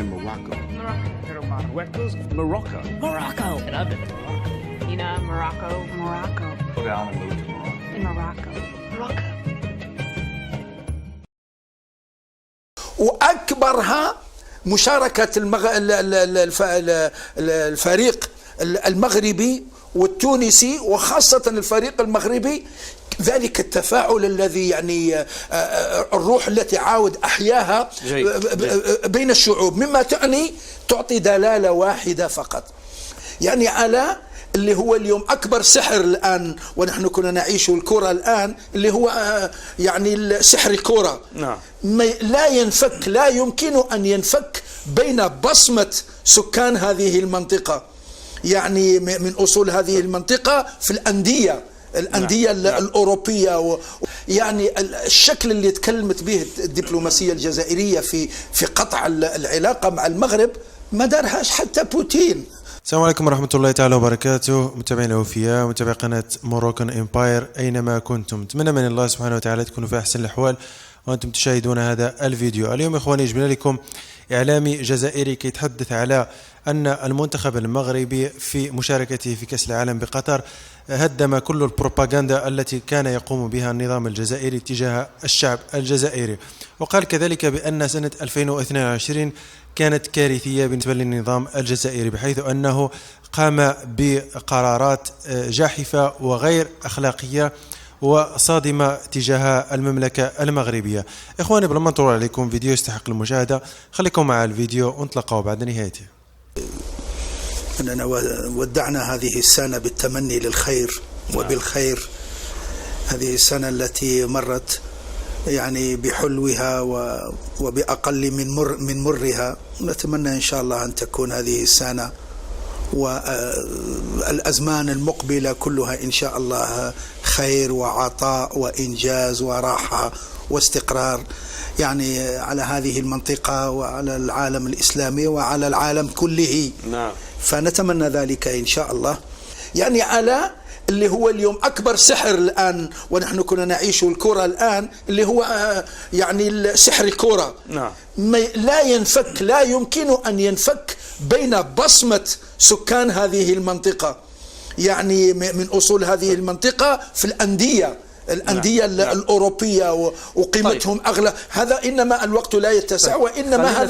in Morocco. Pero Marruecos, Morocco. Morocco. And I've been to Morocco. You know, Morocco. Morocco. Okay, I want to move to Morocco. In Morocco. Morocco. وأكبرها مشاركة الفريق المغربي والتونسي، وخاصة الفريق المغربي، ذلك التفاعل الذي يعني الروح التي عاود أحياها بين الشعوب، مما تعطي دلالة واحدة فقط، يعني على اللي هو اليوم أكبر سحر الآن، ونحن كنا نعيش الكرة الآن، اللي هو يعني سحر الكرة. نعم. لا ينفك، لا يمكن أن ينفك بين بصمة سكان هذه المنطقة، يعني من أصول هذه المنطقة في الأندية الأوروبية، يعني الشكل اللي تكلمت به الدبلوماسية الجزائرية في قطع العلاقة مع المغرب ما دارهاش حتى بوتين. السلام عليكم ورحمة الله تعالى وبركاته، متابعينا الأوفياء، متابعي قناة موروكان إمباير أينما كنتم، نتمنى من الله سبحانه وتعالى تكونوا في أحسن الأحوال وأنتم تشاهدون هذا الفيديو. اليوم إخواني جبنا لكم إعلامي جزائري كيتحدث على أن المنتخب المغربي في مشاركته في كأس العالم بقطر هدم كل البروباغندا التي كان يقوم بها النظام الجزائري تجاه الشعب الجزائري، وقال كذلك بأن سنة 2022 كانت كارثية بالنسبة للنظام الجزائري، بحيث أنه قام بقرارات جاحفة وغير أخلاقية وصادمة تجاه المملكة المغربية. إخواني بلا ما نطول عليكم، فيديو يستحق المشاهدة، خليكم مع الفيديو ونتلقاو بعد نهايته. أننا ودعنا هذه السنة بالتمني للخير وبالخير، هذه السنة التي مرت يعني بحلوها وبأقل من مرها، نتمنى إن شاء الله أن تكون هذه السنة والأزمان المقبلة كلها إن شاء الله خير وعطاء وإنجاز وراحة واستقرار، يعني على هذه المنطقة وعلى العالم الإسلامي وعلى العالم كله. نعم. فنتمنى ذلك إن شاء الله، يعني على اللي هو اليوم أكبر سحر الآن، ونحن كنا نعيش الكرة الآن، اللي هو يعني سحر الكرة. نعم. لا ينفك، لا يمكن أن ينفك بين بصمة سكان هذه المنطقة، يعني من أصول هذه المنطقة في الأندية الأوروبية، وقيمتهم طيب. أغلى. هذا إنما الوقت لا يتسع، وإنما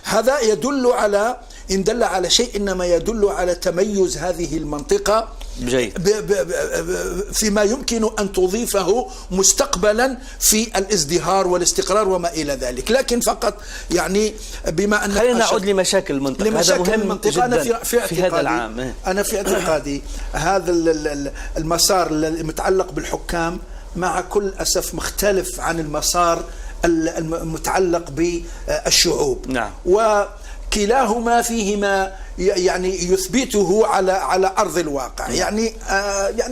هذا يدل على، إن دل على شيء إنما يدل على تميز هذه المنطقة فيما يمكن أن تضيفه مستقبلا في الازدهار والاستقرار وما إلى ذلك. لكن فقط يعني بما أن خلينا نعود لمشاكل المنطقة، هذا مهم جدا أنا في هذا العام. أنا في اعتقادي هذا المسار المتعلق بالحكام مع كل أسف مختلف عن المسار المتعلق بالشعوب. نعم. كلاهما فيهما يعني يثبته على أرض الواقع. يعني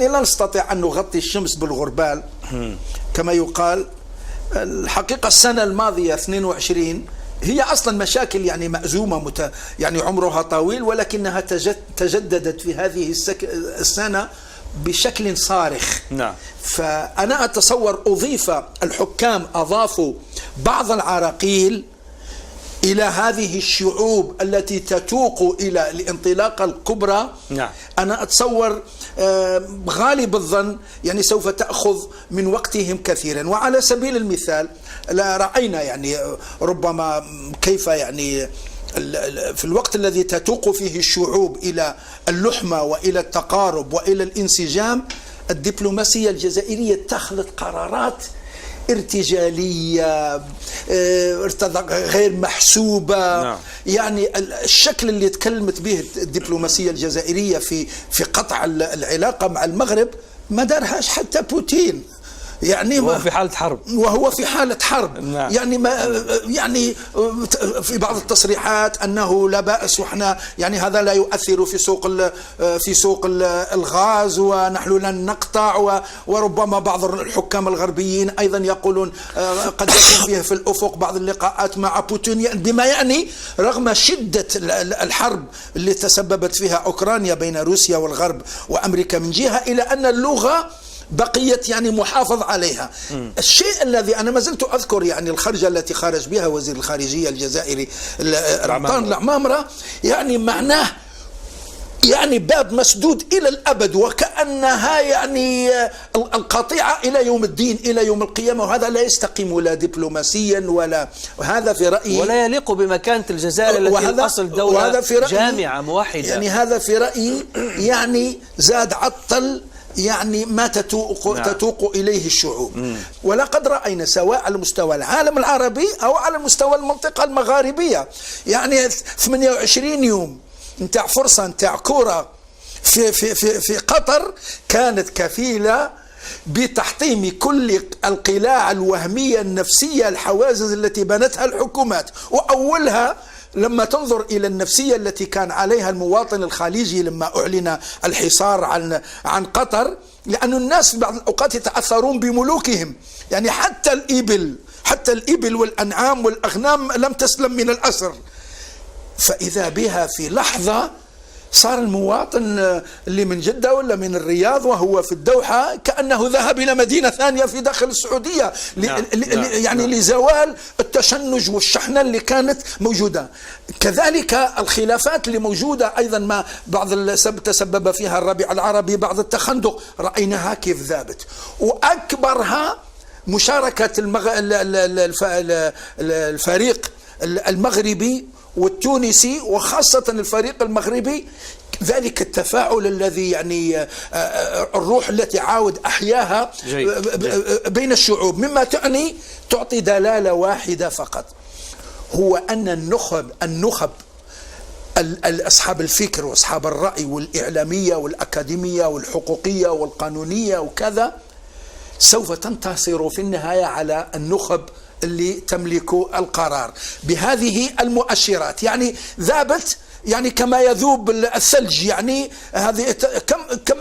لا نستطيع أن نغطي الشمس بالغربال كما يقال. الحقيقة السنة الماضية 22 هي أصلا مشاكل يعني مأزومة يعني عمرها طويل، ولكنها تجددت في هذه السنة بشكل صارخ. نعم. فأنا أتصور الحكام أضافوا بعض العراقيل إلى هذه الشعوب التي تتوق إلى الانطلاقة الكبرى. نعم. أنا أتصور غالب الظن يعني سوف تأخذ من وقتهم كثيرا. وعلى سبيل المثال رأينا يعني ربما كيف يعني في الوقت الذي تتوق فيه الشعوب إلى اللحمة وإلى التقارب وإلى الانسجام، الدبلوماسية الجزائرية تخلط قرارات ارتجالية غير محسوبة. نعم. يعني الشكل اللي تكلمت به الدبلوماسية الجزائرية في قطع العلاقة مع المغرب ما دارهاش حتى بوتين، يعني وهو في حالة حرب. نعم. يعني في بعض التصريحات أنه لا بأس، وإحنا يعني هذا لا يؤثر في سوق الغاز ونحن لن نقطع، وربما بعض الحكام الغربيين أيضا يقولون قد يكون فيه في الأفق بعض اللقاءات مع بوتين، بما يعني رغم شدة الحرب اللي تسببت فيها أوكرانيا بين روسيا والغرب وأمريكا من جهة، إلى أن اللغة بقيت يعني محافظ عليها. الشيء الذي أنا ما زلت أذكر يعني الخرجة التي خرج بها وزير الخارجية الجزائري رمضان العمامرة، يعني معناه يعني باب مسدود إلى الأبد، وكأنها يعني القطيعة إلى يوم الدين، إلى يوم القيامة، وهذا لا يستقيم لا دبلوماسيا ولا، وهذا في رأيي ولا يليق بمكانة الجزائر التي أصل دولة جامعة موحدة. يعني هذا في رأيي يعني زاد عطل يعني ما تتوق إليه الشعوب. ولقد رأينا سواء على مستوى العالم العربي أو على مستوى المنطقة المغاربية، يعني 28 يوم نتاع فرصة نتاع كرة في قطر كانت كفيلة بتحطيم كل القلاع الوهمية النفسية، الحواجز التي بنتها الحكومات، وأولها لما تنظر إلى النفسية التي كان عليها المواطن الخليجي لما أعلن الحصار عن قطر، لأن الناس في بعض الأوقات يتأثرون بملوكهم، يعني حتى الإبل والأنعام والأغنام لم تسلم من الأسر. فإذا بها في لحظة صار المواطن اللي من جدة ولا من الرياض وهو في الدوحة كأنه ذهب إلى مدينة ثانية في داخل السعودية، يعني لزوال التشنج والشحنة اللي كانت موجودة. كذلك الخلافات اللي موجودة أيضا ما بعض تسبب فيها الربيع العربي، بعض التخندق، رأيناها كيف ذابت. وأكبرها مشاركة الفريق المغربي والتونسي، وخاصة الفريق المغربي، ذلك التفاعل الذي يعني الروح التي عاود أحياها بين الشعوب، مما تعطي دلالة واحدة فقط، هو أن النخب أصحاب الفكر وأصحاب الرأي والإعلامية والأكاديمية والحقوقية والقانونية وكذا سوف تنتصر في النهاية على النخب اللي تملك القرار بهذه المؤشرات. يعني ذابت يعني كما يذوب الثلج، يعني هذه كم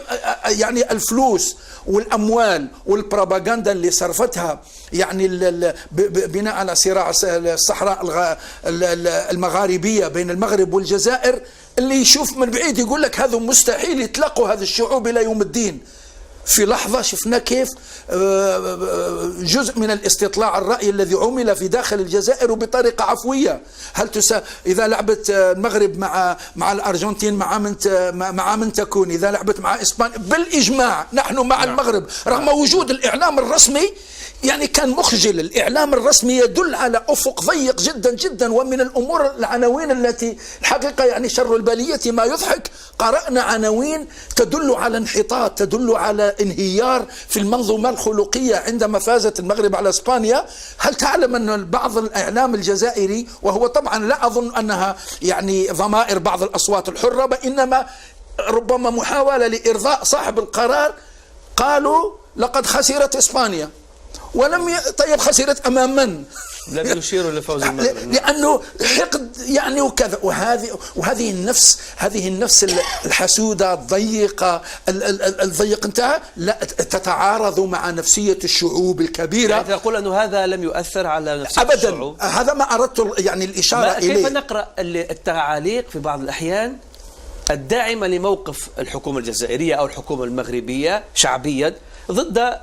يعني الفلوس والأموال والبروباغندا اللي صرفتها يعني بناء على صراع الصحراء المغاربية بين المغرب والجزائر، اللي يشوف من بعيد يقول لك هذا مستحيل يتلقوا هذه الشعوب إلى يوم الدين. في لحظة شفنا كيف جزء من الاستطلاع الرأي الذي عمل في داخل الجزائر بطريقة عفوية. إذا لعبت المغرب مع الأرجنتين مع من تكون، إذا لعبت مع إسبانيا بالإجماع نحن مع المغرب، رغم وجود الإعلام الرسمي يعني كان مخجل. الإعلام الرسمي يدل على أفق ضيق جدا جدا، ومن الأمور العناوين التي الحقيقة يعني شر البلية ما يضحك، قرأنا عناوين تدل على انحطاط، تدل على انهيار في المنظومة الخلقية عندما فازت المغرب على إسبانيا. هل تعلم أن بعض الإعلام الجزائري، وهو طبعا لا أظن أنها يعني ضمائر بعض الأصوات الحرة، وإنما ربما محاولة لإرضاء صاحب القرار، قالوا لقد خسرت إسبانيا، طيب خسرت أمام من؟ لم يشيروا لفوز المغرب، لأنه حقد يعني وكذا. وهذه النفس الحسودة الضيقة الضيق انتهى لا تتعارض مع نفسية الشعوب الكبيرة. يعني تقول أنه هذا لم يؤثر على نفسية أبدا الشعوب؟ هذا ما أردت يعني الإشارة إليه. كيف نقرأ التعاليق في بعض الأحيان الداعمة لموقف الحكومة الجزائرية أو الحكومة المغربية شعبيا ضد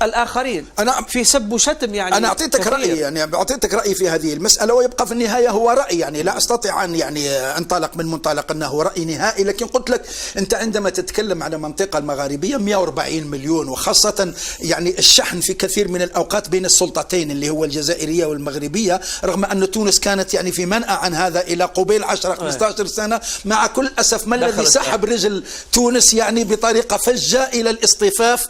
الآخرين في سب وشتم؟ يعني أنا أعطيتك رأيي، يعني أعطيتك رأيي في هذه المسألة، ويبقى في النهاية هو رأي، يعني لا أستطيع أن يعني أنطلق من منطلق أنه رأي نهائي. لكن قلت لك أنت عندما تتكلم على المنطقة المغاربية 140 مليون، وخاصة يعني الشحن في كثير من الأوقات بين السلطتين اللي هو الجزائرية والمغربية، رغم أن تونس كانت يعني في منأى عن هذا إلى قبيل 10-15 سنة، مع كل أسف ما الذي سحب رجل تونس يعني بطريقة فجة إلى الاصطفاف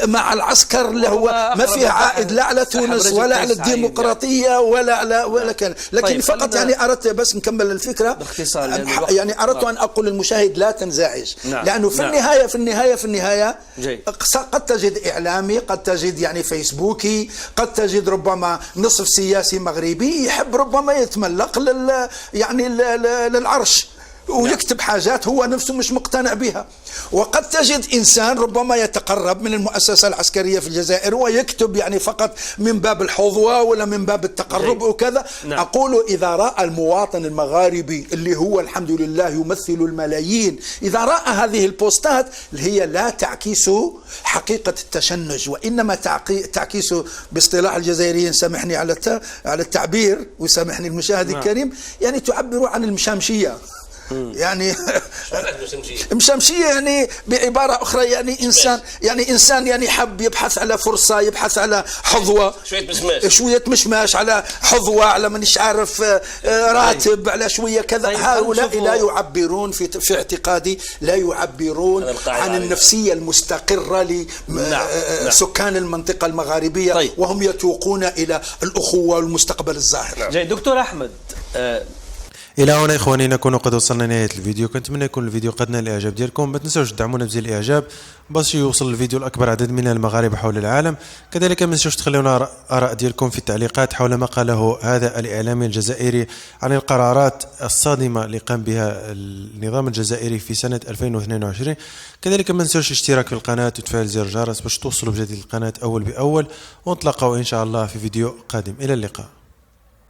مع العسكر اللي هو ما فيه عائد لا على تونس ولا على الديمقراطية ولا كان. لكن طيب فقط يعني أردت بس نكمل الفكرة باختصار، يعني أردت أن أقول للمشاهد لا تنزعج، لأنه في النهاية قد تجد إعلامي، قد تجد يعني فيسبوكي، قد تجد ربما نصف سياسي مغربي يحب ربما يتملق يعني للعرش، ويكتب حاجات هو نفسه مش مقتنع بها. وقد تجد إنسان ربما يتقرب من المؤسسة العسكرية في الجزائر ويكتب يعني فقط من باب الحظوة ولا من باب التقرب وكذا. أقول إذا رأى المواطن المغاربي اللي هو الحمد لله يمثل الملايين، إذا رأى هذه البوستات هي لا تعكس حقيقة التشنج، وإنما تعكس باصطلاح الجزائريين، سامحني على التعبير وسامحني المشاهد الكريم، يعني تعبر عن المشامشية. يعني مشمشية يعني بعبارة أخرى يعني إنسان يعني حب يبحث على فرصة، يبحث على حظوة، شوية مشماش على حظوة، على مانيش عارف راتب، على شوية كذا. هؤلاء لا يعبرون في اعتقادي لا يعبرون عن النفسية المستقرة لسكان المنطقة المغاربية، وهم يتوقون إلى الأخوة والمستقبل الزاهر. جيد دكتور أحمد، الى هنا اخواني نكون قد وصلنا لنهايه الفيديو. كنتمنى يكون الفيديو قد نال الاعجاب ديالكم. ما تنسوش تدعمونا بزر الاعجاب باش يوصل الفيديو لاكبر عدد من المغاربه حول العالم. كذلك ما تنسوش تخلونا اراء ديالكم في التعليقات حول ما قاله هذا الاعلامي الجزائري عن القرارات الصادمه اللي قام بها النظام الجزائري في سنه 2022. كذلك ما تنسوش الاشتراك في القناه وتفعيل زر الجرس باش توصلوا بجديد القناه اول باول، ونتلاقاو ان شاء الله في فيديو قادم. الى اللقاء.